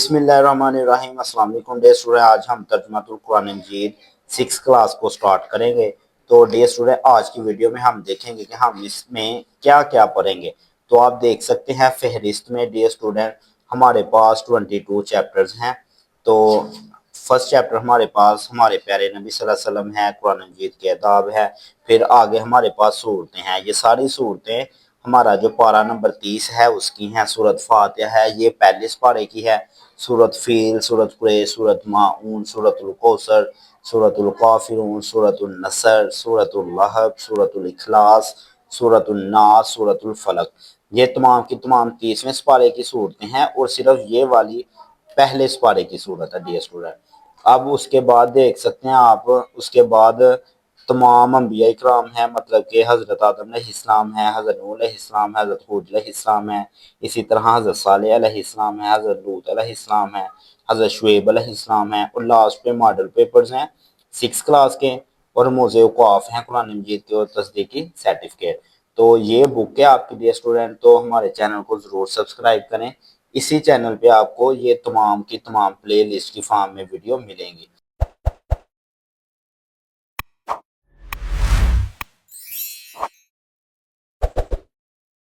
बिस्मिल्लाहिर्रहमानिर्रहीम। अस्सलाम वालेकुम डे स्टूडेंट, आज हम तर्जुमातुल कुरान मजीद 6 क्लास को स्टार्ट करेंगे। तो डे स्टूडेंट, आज की वीडियो में हम देखेंगे कि हम इसमें क्या क्या पढ़ेंगे। तो आप देख सकते हैं फहरिस्त में डे स्टूडेंट हमारे पास 22 चैप्टर्स हैं। तो फर्स्ट चैप्टर हमारे पास हमारे प्यारे नबी सल्लल्लाहु अलैहि वसल्लम है, कुरान मजीद के अदाब है। फिर आगे हमारे पास सूरतें हैं, ये सारी सूरतें हमारा जो पारा नंबर 30 है उसकी हैं। सूरत फातिहा है, ये पहले पारे की है। सूरत फील, सूरत कुरैश, सूरत माऊन, सूरतुल कौसर, सूरतुल काफिरून, सूरतुल नसर, सूरतुल लहब, सूरतुल इखलास, सूरतुल नास, सूरतुल फलक। ये तमाम की तमाम 30वें पारे की सूरतें हैं और सिर्फ ये वाली पहले पारे की सूरत है डियर स्टूडेंट। अब उसके बाद देख सकते हैं आप, उसके बाद तमाम अंबिया इकराम है, मतलब कि हज़रत आदम अलैहिस्सलाम है, हज़रत नूह अलैहिस्सलाम है, हज़रत हूद अलैहिस्सलाम है, इसी तरह हज़रत सालेह अलैहिस्सलाम है, हज़रत लूत अलैहिस्सलाम है, हज़रत शुएब अलैहिस्सलाम है और लास्ट पे मॉडल पेपर्स हैं 6 क्लास के और मौज़े औक़ाफ़ हैं कुरान मजीद के और तस्दीकी सर्टिफिकेट। तो ये बुक है आपके लिए स्टूडेंट, तो हमारे चैनल को ज़रूर सब्सक्राइब करें। इसी चैनल पे आपको ये तमाम की तमाम प्ले लिस्ट की फॉर्म में वीडियो मिलेंगी।